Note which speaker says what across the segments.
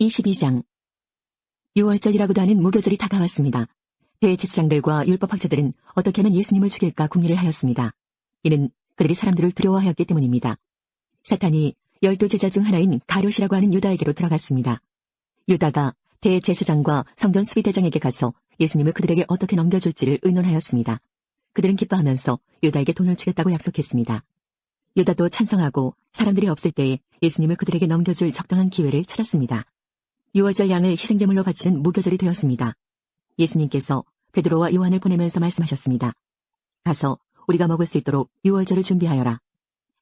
Speaker 1: 22장. 유월절이라고도 하는 무교절이 다가왔습니다. 대제사장들과 율법학자들은 어떻게 하면 예수님을 죽일까 궁리를 하였습니다. 이는 그들이 사람들을 두려워하였기 때문입니다. 사탄이 12제자 중 하나인 가룟이라고 하는 유다에게로 들어갔습니다. 유다가 대제사장과 성전 수비대장에게 가서 예수님을 그들에게 어떻게 넘겨줄지를 의논하였습니다. 그들은 기뻐하면서 유다에게 돈을 주겠다고 약속했습니다. 유다도 찬성하고 사람들이 없을 때에 예수님을 그들에게 넘겨줄 적당한 기회를 찾았습니다. 유월절 양을 희생제물로 바치는 무교절이 되었습니다. 예수님께서 베드로와 요한을 보내면서 말씀하셨습니다. 가서 우리가 먹을 수 있도록 유월절을 준비하여라.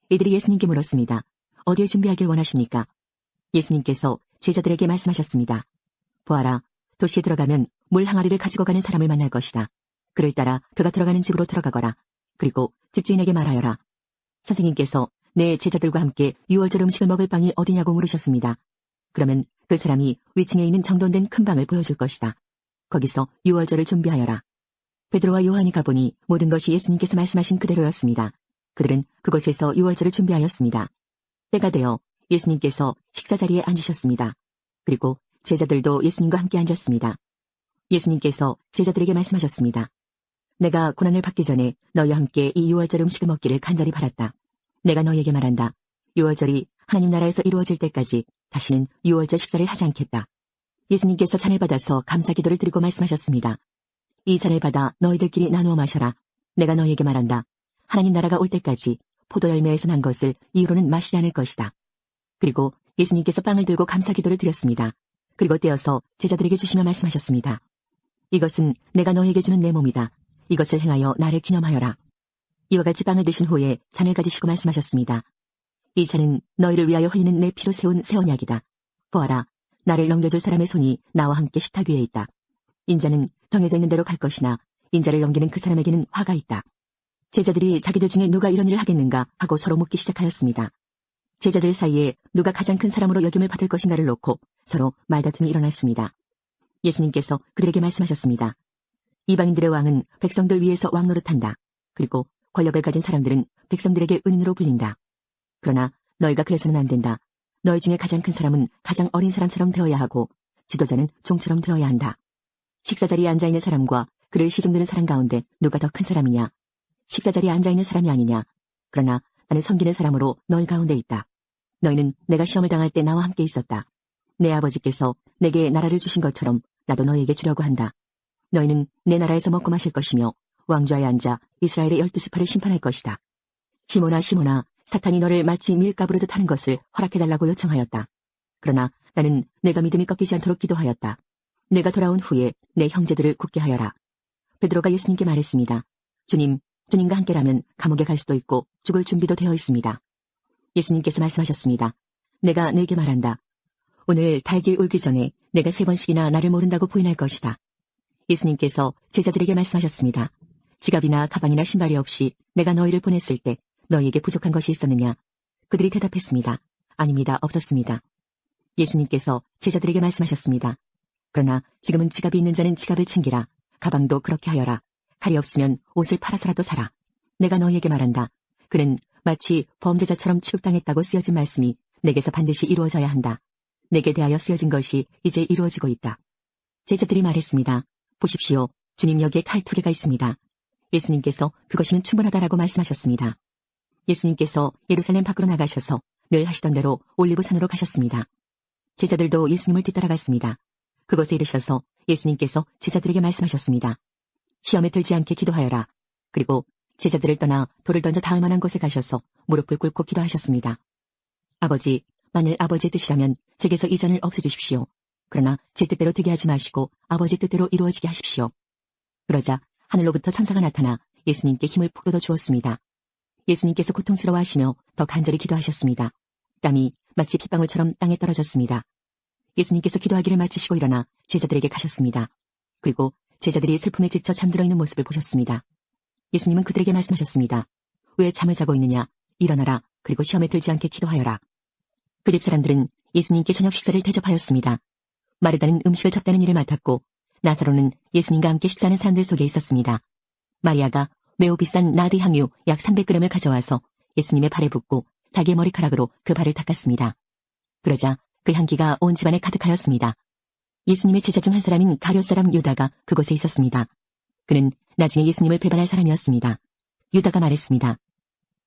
Speaker 1: 이들이 예수님께 물었습니다. 어디에 준비하길 원하십니까? 예수님께서 제자들에게 말씀하셨습니다. 보아라, 도시에 들어가면 물 항아리를 가지고 가는 사람을 만날 것이다. 그를 따라 그가 들어가는 집으로 들어가거라. 그리고 집주인에게 말하여라. 선생님께서 내 제자들과 함께 유월절 음식을 먹을 방이 어디냐고 물으셨습니다. 그러면 그 사람이 위층에 있는 정돈된 큰 방을 보여줄 것이다. 거기서 유월절을 준비하여라. 베드로와 요한이 가보니 모든 것이 예수님께서 말씀하신 그대로였습니다. 그들은 그곳에서 유월절을 준비하였습니다. 때가 되어 예수님께서 식사 자리에 앉으셨습니다. 그리고 제자들도 예수님과 함께 앉았습니다. 예수님께서 제자들에게 말씀하셨습니다. 내가 고난을 받기 전에 너희와 함께 이 유월절 음식을 먹기를 간절히 바랐다. 내가 너희에게 말한다. 유월절이 하나님 나라에서 이루어질 때까지 다시는 유월절 식사를 하지 않겠다. 예수님께서 잔을 받아서 감사기도를 드리고 말씀하셨습니다. 이 잔을 받아 너희들끼리 나누어 마셔라. 내가 너희에게 말한다. 하나님 나라가 올 때까지 포도열매에서 난 것을 이후로는 마시지 않을 것이다. 그리고 예수님께서 빵을 들고 감사기도를 드렸습니다. 그리고 떼어서 제자들에게 주시며 말씀하셨습니다. 이것은 내가 너희에게 주는 내 몸이다. 이것을 행하여 나를 기념하여라. 이와 같이 빵을 드신 후에 잔을 가지시고 말씀하셨습니다. 이 잔은 너희를 위하여 흘리는 내 피로 세운 새 언약이다. 보아라, 나를 넘겨줄 사람의 손이 나와 함께 식탁 위에 있다. 인자는 정해져 있는 대로 갈 것이나 인자를 넘기는 그 사람에게는 화가 있다. 제자들이 자기들 중에 누가 이런 일을 하겠는가 하고 서로 묻기 시작하였습니다. 제자들 사이에 누가 가장 큰 사람으로 여김을 받을 것인가를 놓고 서로 말다툼이 일어났습니다. 예수님께서 그들에게 말씀하셨습니다. 이방인들의 왕은 백성들 위에서 왕 노릇한다. 그리고 권력을 가진 사람들은 백성들에게 은인으로 불린다. 그러나 너희가 그래서는 안 된다. 너희 중에 가장 큰 사람은 가장 어린 사람처럼 되어야 하고 지도자는 종처럼 되어야 한다. 식사자리에 앉아있는 사람과 그를 시중드는 사람 가운데 누가 더 큰 사람이냐? 식사자리에 앉아있는 사람이 아니냐? 그러나 나는 섬기는 사람으로 너희 가운데 있다. 너희는 내가 시험을 당할 때 나와 함께 있었다. 내 아버지께서 내게 나라를 주신 것처럼 나도 너희에게 주려고 한다. 너희는 내 나라에서 먹고 마실 것이며 왕좌에 앉아 이스라엘의 12지파를 심판할 것이다. 시몬아 시몬아, 사탄이 너를 마치 밀가부르듯 하는 것을 허락해달라고 요청하였다. 그러나 나는 내가 믿음이 꺾이지 않도록 기도하였다. 내가 돌아온 후에 내 형제들을 굳게 하여라. 베드로가 예수님께 말했습니다. 주님, 주님과 함께라면 감옥에 갈 수도 있고 죽을 준비도 되어 있습니다. 예수님께서 말씀하셨습니다. 내가 네게 말한다. 오늘 달기 울기 전에 내가 3번씩이나 나를 모른다고 부인할 것이다. 예수님께서 제자들에게 말씀하셨습니다. 지갑이나 가방이나 신발이 없이 내가 너희를 보냈을 때 너희에게 부족한 것이 있었느냐? 그들이 대답했습니다. 아닙니다. 없었습니다. 예수님께서 제자들에게 말씀하셨습니다. 그러나 지금은 지갑이 있는 자는 지갑을 챙기라. 가방도 그렇게 하여라. 칼이 없으면 옷을 팔아서라도 사라. 내가 너희에게 말한다. 그는 마치 범죄자처럼 취급당했다고 쓰여진 말씀이 내게서 반드시 이루어져야 한다. 내게 대하여 쓰여진 것이 이제 이루어지고 있다. 제자들이 말했습니다. 보십시오. 주님 여기에 칼 2개가 있습니다. 예수님께서 그것이면 충분하다라고 말씀하셨습니다. 예수님께서 예루살렘 밖으로 나가셔서 늘 하시던 대로 올리브산으로 가셨습니다. 제자들도 예수님을 뒤따라갔습니다. 그곳에 이르셔서 예수님께서 제자들에게 말씀하셨습니다. 시험에 들지 않게 기도하여라. 그리고 제자들을 떠나 돌을 던져 닿을 만한 곳에 가셔서 무릎을 꿇고 기도하셨습니다. 아버지, 만일 아버지의 뜻이라면 제게서 이 잔을 없애주십시오. 그러나 제 뜻대로 되게 하지 마시고 아버지 뜻대로 이루어지게 하십시오. 그러자 하늘로부터 천사가 나타나 예수님께 힘을 푹 돋아 주었습니다. 예수님께서 고통스러워하시며 더 간절히 기도하셨습니다. 땀이 마치 핏방울처럼 땅에 떨어졌습니다. 예수님께서 기도하기를 마치시고 일어나 제자들에게 가셨습니다. 그리고 제자들이 슬픔에 지쳐 잠들어 있는 모습을 보셨습니다. 예수님은 그들에게 말씀하셨습니다. 왜 잠을 자고 있느냐? 일어나라. 그리고 시험에 들지 않게 기도하여라. 그 집 사람들은 예수님께 저녁 식사를 대접하였습니다. 마르다는 음식을 접다는 일을 맡았고 나사로는 예수님과 함께 식사하는 사람들 속에 있었습니다. 마리아가 매우 비싼 나드 향유 약 300g을 가져와서 예수님의 발에 붓고 자기의 머리카락으로 그 발을 닦았습니다. 그러자 그 향기가 온 집안에 가득하였습니다. 예수님의 제자 중 한 사람인 가룟 사람 유다가 그곳에 있었습니다. 그는 나중에 예수님을 배반할 사람이었습니다. 유다가 말했습니다.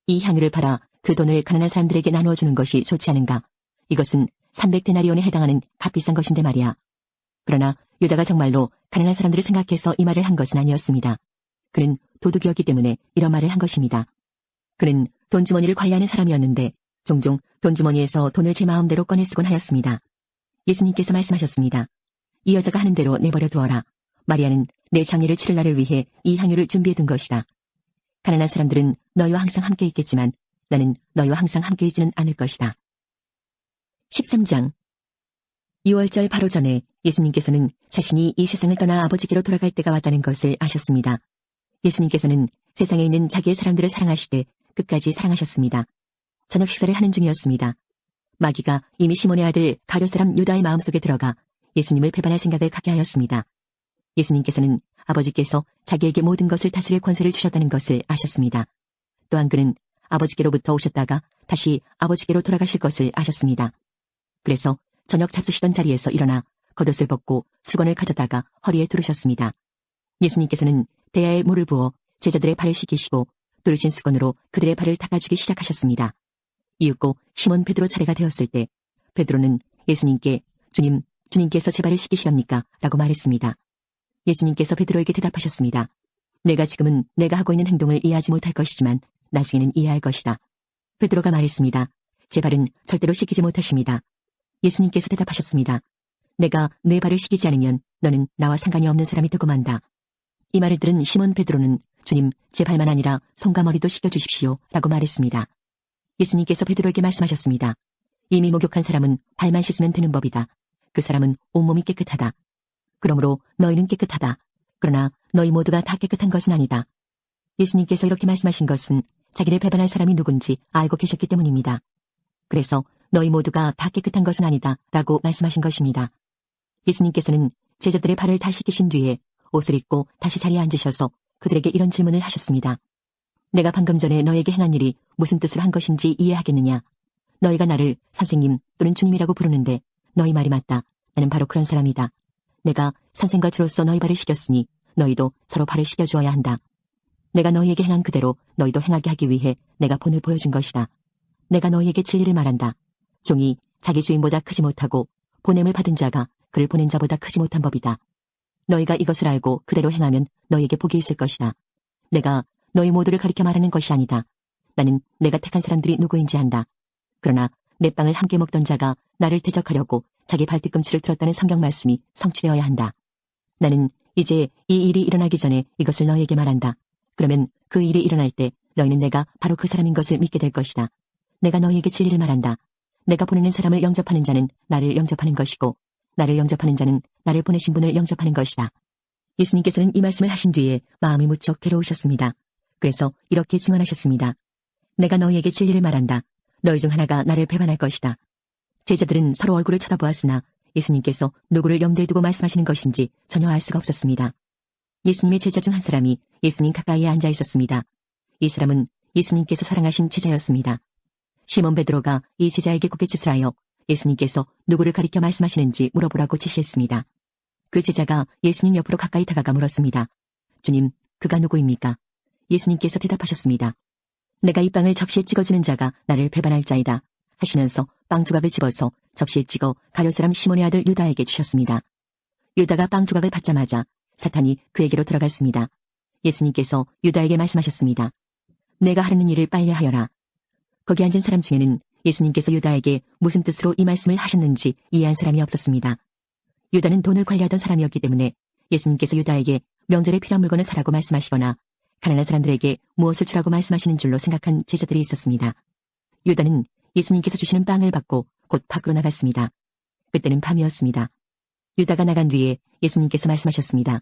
Speaker 1: 이 향유를 팔아 그 돈을 가난한 사람들에게 나누어 주는 것이 좋지 않은가? 이것은 300데나리온에 해당하는 값비싼 것인데 말이야. 그러나 유다가 정말로 가난한 사람들을 생각해서 이 말을 한 것은 아니었습니다. 그는 도둑이었기 때문에 이런 말을 한 것입니다. 그는 돈주머니를 관리하는 사람이었는데 종종 돈주머니에서 돈을 제 마음대로 꺼내 쓰곤 하였습니다. 예수님께서 말씀하셨습니다. 이 여자가 하는 대로 내버려 두어라. 마리아는 내 장례를 치를 날을 위해 이 향유를 준비해 둔 것이다. 가난한 사람들은 너희와 항상 함께 있겠지만 나는 너희와 항상 함께 있지는 않을 것이다. 13장 6월절 바로 전에 예수님께서는 자신이 이 세상을 떠나 아버지께로 돌아갈 때가 왔다는 것을 아셨습니다. 예수님께서는 세상에 있는 자기의 사람들을 사랑하시되 끝까지 사랑하셨습니다. 저녁 식사를 하는 중이었습니다. 마귀가 이미 시몬의 아들 가룟 사람 유다의 마음속에 들어가 예수님을 배반할 생각을 갖게 하였습니다. 예수님께서는 아버지께서 자기에게 모든 것을 다스릴 권세를 주셨다는 것을 아셨습니다. 또한 그는 아버지께로부터 오셨다가 다시 아버지께로 돌아가실 것을 아셨습니다. 그래서 저녁 잡수시던 자리에서 일어나 겉옷을 벗고 수건을 가져다가 허리에 두르셨습니다. 예수님께서는 대야에 물을 부어 제자들의 발을 씻기시고 두르신 수건으로 그들의 발을 닦아주기 시작하셨습니다. 이윽고 시몬 베드로 차례가 되었을 때 베드로는 예수님께 주님께서 제 발을 씻기시렵니까? 라고 말했습니다. 예수님께서 베드로에게 대답하셨습니다. 지금은 내가 하고 있는 행동을 이해하지 못할 것이지만 나중에는 이해할 것이다. 베드로가 말했습니다. 제 발은 절대로 씻기지 못하십니다. 예수님께서 대답하셨습니다. 내가 내 발을 씻기지 않으면 너는 나와 상관이 없는 사람이 되고 만다. 이 말을 들은 시몬 베드로는 주님, 제 발만 아니라 손과 머리도 씻겨주십시오 라고 말했습니다. 예수님께서 베드로에게 말씀하셨습니다. 이미 목욕한 사람은 발만 씻으면 되는 법이다. 그 사람은 온몸이 깨끗하다. 그러므로 너희는 깨끗하다. 그러나 너희 모두가 다 깨끗한 것은 아니다. 예수님께서 이렇게 말씀하신 것은 자기를 배반할 사람이 누군지 알고 계셨기 때문입니다. 그래서 너희 모두가 다 깨끗한 것은 아니다 라고 말씀하신 것입니다. 예수님께서는 제자들의 발을 다 씻기신 뒤에 옷을 입고 다시 자리에 앉으셔서 그들에게 이런 질문을 하셨습니다. 내가 방금 전에 너에게 행한 일이 무슨 뜻으로 한 것인지 이해하겠느냐? 너희가 나를 선생님 또는 주님이라고 부르는데 너희 말이 맞다. 나는 바로 그런 사람이다. 내가 선생과 주로서 너희 발을 씻겼으니 너희도 서로 발을 씻겨주어야 한다. 내가 너희에게 행한 그대로 너희도 행하게 하기 위해 내가 본을 보여준 것이다. 내가 너희에게 진리를 말한다. 종이 자기 주인보다 크지 못하고 보냄을 받은 자가 그를 보낸 자보다 크지 못한 법이다. 너희가 이것을 알고 그대로 행하면 너희에게 복이 있을 것이다. 내가 너희 모두를 가리켜 말하는 것이 아니다. 나는 내가 택한 사람들이 누구인지 안다. 그러나 내 빵을 함께 먹던 자가 나를 대적하려고 자기 발뒤꿈치를 틀었다는 성경 말씀이 성취되어야 한다. 나는 이제 이 일이 일어나기 전에 이것을 너희에게 말한다. 그러면 그 일이 일어날 때 너희는 내가 바로 그 사람인 것을 믿게 될 것이다. 내가 너희에게 진리를 말한다. 내가 보내는 사람을 영접하는 자는 나를 영접하는 것이고 나를 영접하는 자는 나를 보내신 분을 영접하는 것이다. 예수님께서는 이 말씀을 하신 뒤에 마음이 무척 괴로우셨습니다. 그래서 이렇게 증언하셨습니다. 내가 너희에게 진리를 말한다. 너희 중 하나가 나를 배반할 것이다. 제자들은 서로 얼굴을 쳐다보았으나 예수님께서 누구를 염두에 두고 말씀하시는 것인지 전혀 알 수가 없었습니다. 예수님의 제자 중 한 사람이 예수님 가까이에 앉아 있었습니다. 이 사람은 예수님께서 사랑하신 제자였습니다. 시몬 베드로가 이 제자에게 고갯짓을 하여 예수님께서 누구를 가리켜 말씀하시는지 물어보라고 지시했습니다. 그 제자가 예수님 옆으로 가까이 다가가 물었습니다. 주님, 그가 누구입니까? 예수님께서 대답하셨습니다. 내가 이 빵을 접시에 찍어주는 자가 나를 배반할 자이다. 하시면서 빵 조각을 집어서 접시에 찍어 가룟 사람 시몬의 아들 유다에게 주셨습니다. 유다가 빵 조각을 받자마자 사탄이 그에게로 들어갔습니다. 예수님께서 유다에게 말씀하셨습니다. 내가 하려는 일을 빨리 하여라. 거기 앉은 사람 중에는 예수님께서 유다에게 무슨 뜻으로 이 말씀을 하셨는지 이해한 사람이 없었습니다. 유다는 돈을 관리하던 사람이었기 때문에 예수님께서 유다에게 명절에 필요한 물건을 사라고 말씀하시거나 가난한 사람들에게 무엇을 주라고 말씀하시는 줄로 생각한 제자들이 있었습니다. 유다는 예수님께서 주시는 빵을 받고 곧 밖으로 나갔습니다. 그때는 밤이었습니다. 유다가 나간 뒤에 예수님께서 말씀하셨습니다.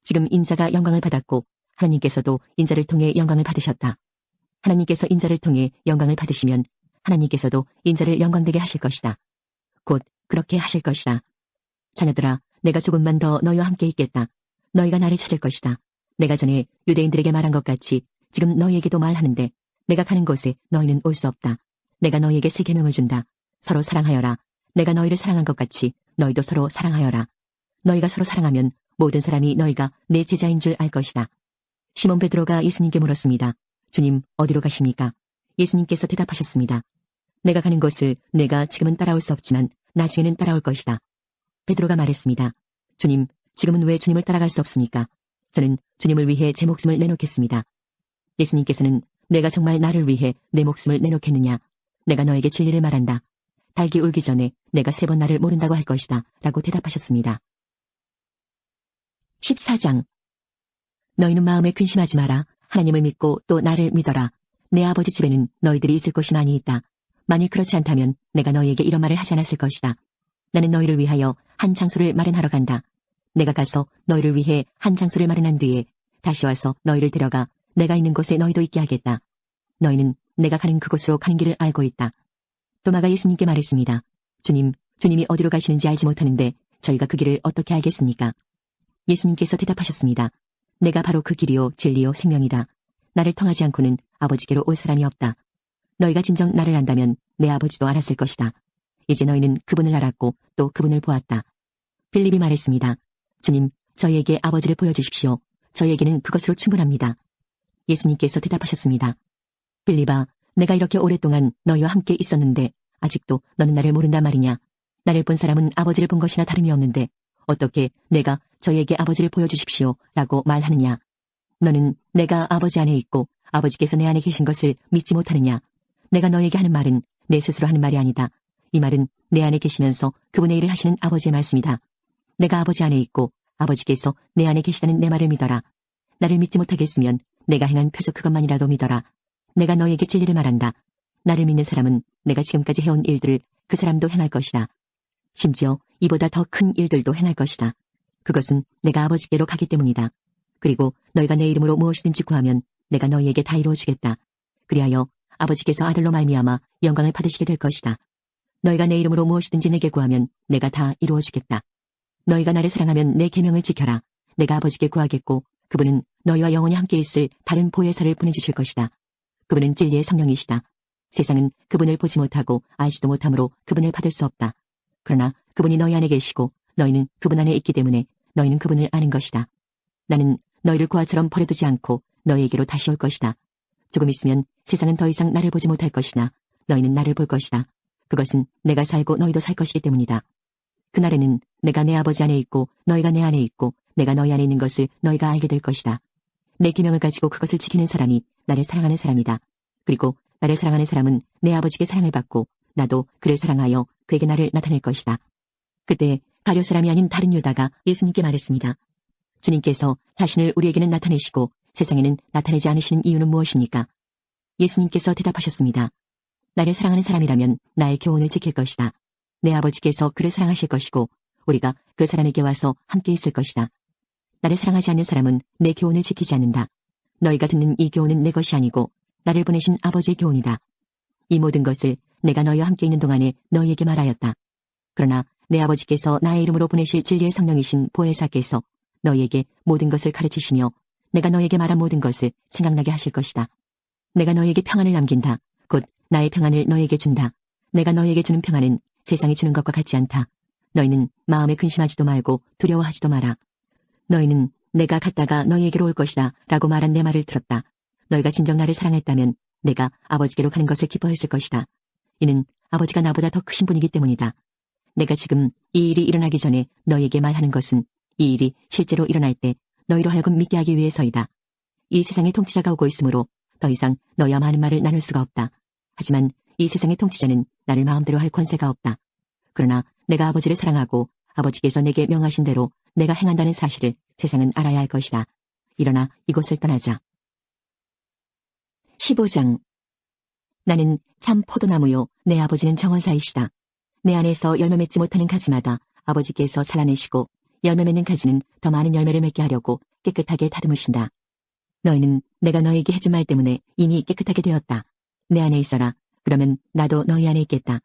Speaker 1: 지금 인자가 영광을 받았고 하나님께서도 인자를 통해 영광을 받으셨다. 하나님께서 인자를 통해 영광을 받으시면 하나님께서도 인자를 영광되게 하실 것이다. 곧 그렇게 하실 것이다. 자녀들아, 내가 조금만 더 너희와 함께 있겠다. 너희가 나를 찾을 것이다. 내가 전에 유대인들에게 말한 것 같이 지금 너희에게도 말하는데 내가 가는 곳에 너희는 올 수 없다. 내가 너희에게 새 계명을 준다. 서로 사랑하여라. 내가 너희를 사랑한 것 같이 너희도 서로 사랑하여라. 너희가 서로 사랑하면 모든 사람이 너희가 내 제자인 줄 알 것이다. 시몬 베드로가 예수님께 물었습니다. 주님, 어디로 가십니까? 예수님께서 대답하셨습니다. 내가 가는 곳을 내가 지금은 따라올 수 없지만 나중에는 따라올 것이다. 베드로가 말했습니다. 주님, 지금은 왜 주님을 따라갈 수 없습니까? 저는 주님을 위해 제 목숨을 내놓겠습니다. 예수님께서는 내가 정말 나를 위해 내 목숨을 내놓겠느냐? 내가 너에게 진리를 말한다. 닭이 울기 전에 내가 3번 나를 모른다고 할 것이다. 라고 대답하셨습니다. 14장. 너희는 마음에 근심하지 마라. 하나님을 믿고 또 나를 믿어라. 내 아버지 집에는 너희들이 있을 곳이 많이 있다. 만일 그렇지 않다면 내가 너희에게 이런 말을 하지 않았을 것이다. 나는 너희를 위하여 한 장소를 마련하러 간다. 내가 가서 너희를 위해 한 장소를 마련한 뒤에 다시 와서 너희를 데려가 내가 있는 곳에 너희도 있게 하겠다. 너희는 내가 가는 그곳으로 가는 길을 알고 있다. 도마가 예수님께 말했습니다. 주님, 주님이 어디로 가시는지 알지 못하는데 저희가 그 길을 어떻게 알겠습니까? 예수님께서 대답하셨습니다. 내가 바로 그 길이요 진리요 생명이다. 나를 통하지 않고는 아버지께로 올 사람이 없다. 너희가 진정 나를 안다면 내 아버지도 알았을 것이다. 이제 너희는 그분을 알았고 또 그분을 보았다. 빌립이 말했습니다. 주님, 저희에게 아버지를 보여주십시오. 저희에게는 그것으로 충분합니다. 예수님께서 대답하셨습니다. 빌립아, 내가 이렇게 오랫동안 너희와 함께 있었는데 아직도 너는 나를 모른단 말이냐? 나를 본 사람은 아버지를 본 것이나 다름이 없는데 어떻게 내가 저희에게 아버지를 보여주십시오 라고 말하느냐? 너는 내가 아버지 안에 있고 아버지께서 내 안에 계신 것을 믿지 못하느냐? 내가 너에게 하는 말은 내 스스로 하는 말이 아니다. 이 말은 내 안에 계시면서 그분의 일을 하시는 아버지의 말씀이다. 내가 아버지 안에 있고 아버지께서 내 안에 계시다는 내 말을 믿어라. 나를 믿지 못하겠으면 내가 행한 표적 그것만이라도 믿어라. 내가 너에게 진리를 말한다. 나를 믿는 사람은 내가 지금까지 해온 일들을 그 사람도 행할 것이다. 심지어 이보다 더 큰 일들도 행할 것이다. 그것은 내가 아버지께로 가기 때문이다. 그리고 너희가 내 이름으로 무엇이든지 구하면 내가 너희에게 다 이루어주겠다. 그리하여 아버지께서 아들로 말미암아 영광을 받으시게 될 것이다. 너희가 내 이름으로 무엇이든지 내게 구하면 내가 다 이루어주겠다. 너희가 나를 사랑하면 내 계명을 지켜라. 내가 아버지께 구하겠고 그분은 너희와 영원히 함께 있을 다른 보혜사를 보내주실 것이다. 그분은 진리의 성령이시다. 세상은 그분을 보지 못하고 알지도 못하므로 그분을 받을 수 없다. 그러나 그분이 너희 안에 계시고 너희는 그분 안에 있기 때문에 너희는 그분을 아는 것이다. 나는 너희를 고아처럼 버려두지 않고 너희에게로 다시 올 것이다. 조금 있으면 세상은 더 이상 나를 보지 못할 것이나 너희는 나를 볼 것이다. 그것은 내가 살고 너희도 살 것이기 때문이다. 그날에는 내가 내 아버지 안에 있고 너희가 내 안에 있고 내가 너희 안에 있는 것을 너희가 알게 될 것이다. 내 계명을 가지고 그것을 지키는 사람이 나를 사랑하는 사람이다. 그리고 나를 사랑하는 사람은 내 아버지께 사랑을 받고 나도 그를 사랑하여 그에게 나를 나타낼 것이다. 그때 가룟 사람이 아닌 다른 유다가 예수님께 말했습니다. 주님께서 자신을 우리에게는 나타내시고 세상에는 나타내지 않으시는 이유는 무엇입니까? 예수님께서 대답하셨습니다. 나를 사랑하는 사람이라면 나의 교훈을 지킬 것이다. 내 아버지께서 그를 사랑하실 것이고 우리가 그 사람에게 와서 함께 있을 것이다. 나를 사랑하지 않는 사람은 내 교훈을 지키지 않는다. 너희가 듣는 이 교훈은 내 것이 아니고 나를 보내신 아버지의 교훈이다. 이 모든 것을 내가 너희와 함께 있는 동안에 너희에게 말하였다. 그러나 내 아버지께서 나의 이름으로 보내실 진리의 성령이신 보혜사께서 너희에게 모든 것을 가르치시며 내가 너희에게 말한 모든 것을 생각나게 하실 것이다. 내가 너희에게 평안을 남긴다. 곧 나의 평안을 너희에게 준다. 내가 너희에게 주는 평안은 세상이 주는 것과 같지 않다. 너희는 마음에 근심하지도 말고 두려워하지도 마라. 너희는 내가 갔다가 너희에게로 올 것이다 라고 말한 내 말을 들었다. 너희가 진정 나를 사랑했다면 내가 아버지께로 가는 것을 기뻐했을 것이다. 이는 아버지가 나보다 더 크신 분이기 때문이다. 내가 지금 이 일이 일어나기 전에 너희에게 말하는 것은 이 일이 실제로 일어날 때 너희로 하여금 믿게 하기 위해서이다. 이 세상의 통치자가 오고 있으므로 더 이상 너희와 많은 말을 나눌 수가 없다. 하지만 이 세상의 통치자는 나를 마음대로 할 권세가 없다. 그러나 내가 아버지를 사랑하고 아버지께서 내게 명하신 대로 내가 행한다는 사실을 세상은 알아야 할 것이다. 일어나 이곳을 떠나자. 15장. 나는 참 포도나무요 내 아버지는 정원사이시다. 내 안에서 열매 맺지 못하는 가지마다 아버지께서 잘라내시고 열매 맺는 가지는 더 많은 열매를 맺게 하려고 깨끗하게 다듬으신다. 너희는 내가 너희에게 해준 말 때문에 이미 깨끗하게 되었다. 내 안에 있어라. 그러면 나도 너희 안에 있겠다.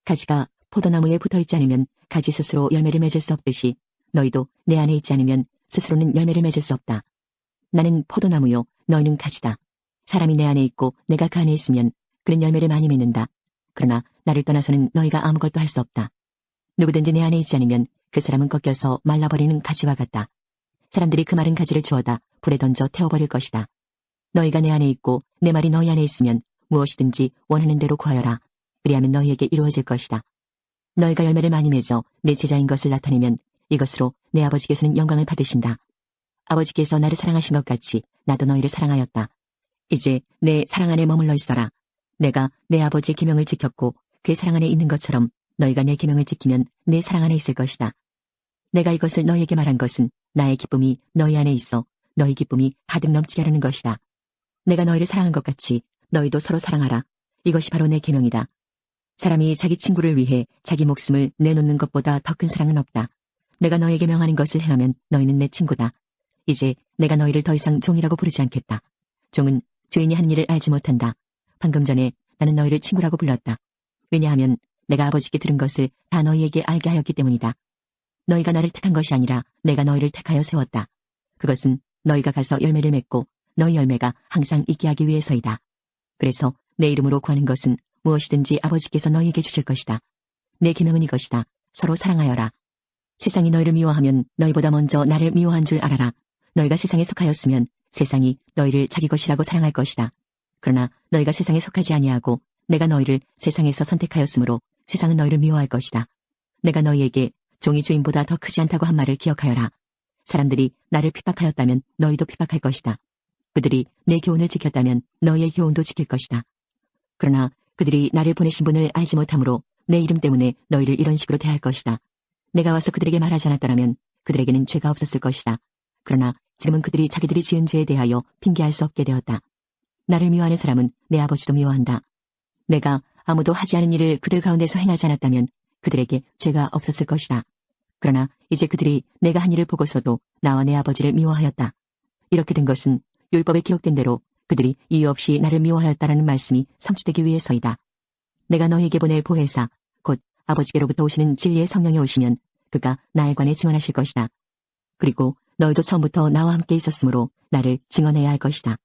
Speaker 1: 가지가 포도나무에 붙어있지 않으면 가지 스스로 열매를 맺을 수 없듯이 너희도 내 안에 있지 않으면 스스로는 열매를 맺을 수 없다. 나는 포도나무요 너희는 가지다. 사람이 내 안에 있고 내가 그 안에 있으면 그는 열매를 많이 맺는다. 그러나 나를 떠나서는 너희가 아무것도 할 수 없다. 누구든지 내 안에 있지 않으면 그 사람은 꺾여서 말라버리는 가지와 같다. 사람들이 그 마른 가지를 주워다 불에 던져 태워버릴 것이다. 너희가 내 안에 있고 내 말이 너희 안에 있으면 무엇이든지 원하는 대로 구하여라. 그리하면 너희에게 이루어질 것이다. 너희가 열매를 많이 맺어 내 제자인 것을 나타내면 이것으로 내 아버지께서는 영광을 받으신다. 아버지께서 나를 사랑하신 것 같이 나도 너희를 사랑하였다. 이제 내 사랑 안에 머물러 있어라. 내가 내 아버지의 계명을 지켰고 그의 사랑 안에 있는 것처럼 너희가 내 계명을 지키면 내 사랑 안에 있을 것이다. 내가 이것을 너희에게 말한 것은 나의 기쁨이 너희 안에 있어 너희 기쁨이 가득 넘치게 하려는 것이다. 내가 너희를 사랑한 것 같이 너희도 서로 사랑하라. 이것이 바로 내 계명이다. 사람이 자기 친구를 위해 자기 목숨을 내놓는 것보다 더 큰 사랑은 없다. 내가 너희에게 명하는 것을 행하면 너희는 내 친구다. 이제 내가 너희를 더 이상 종이라고 부르지 않겠다. 종은 주인이 하는 일을 알지 못한다. 방금 전에 나는 너희를 친구라고 불렀다. 왜냐하면 내가 아버지께 들은 것을 다 너희에게 알게 하였기 때문이다. 너희가 나를 택한 것이 아니라 내가 너희를 택하여 세웠다. 그것은 너희가 가서 열매를 맺고 너희 열매가 항상 있게 하기 위해서이다. 그래서 내 이름으로 구하는 것은 무엇이든지 아버지께서 너희에게 주실 것이다. 내 계명은 이것이다. 서로 사랑하여라. 세상이 너희를 미워하면 너희보다 먼저 나를 미워한 줄 알아라. 너희가 세상에 속하였으면 세상이 너희를 자기 것이라고 사랑할 것이다. 그러나 너희가 세상에 속하지 아니하고 내가 너희를 세상에서 선택하였으므로 세상은 너희를 미워할 것이다. 내가 너희에게 종이 주인보다 더 크지 않다고 한 말을 기억하여라. 사람들이 나를 핍박하였다면 너희도 핍박할 것이다. 그들이 내 교훈을 지켰다면 너희의 교훈도 지킬 것이다. 그러나 그들이 나를 보내신 분을 알지 못하므로 내 이름 때문에 너희를 이런 식으로 대할 것이다. 내가 와서 그들에게 말하지 않았더라면 그들에게는 죄가 없었을 것이다. 그러나 지금은 그들이 자기들이 지은 죄에 대하여 핑계할 수 없게 되었다. 나를 미워하는 사람은 내 아버지도 미워한다. 내가 아무도 하지 않은 일을 그들 가운데서 행하지 않았다면 그들에게 죄가 없었을 것이다. 그러나 이제 그들이 내가 한 일을 보고서도 나와 내 아버지를 미워하였다. 이렇게 된 것은 율법에 기록된 대로 그들이 이유 없이 나를 미워하였다라는 말씀이 성취되기 위해서이다. 내가 너희에게 보낼 보혜사 곧 아버지께로부터 오시는 진리의 성령이 오시면 그가 나에 관해 증언하실 것이다. 그리고 너희도 처음부터 나와 함께 있었으므로 나를 증언해야 할 것이다.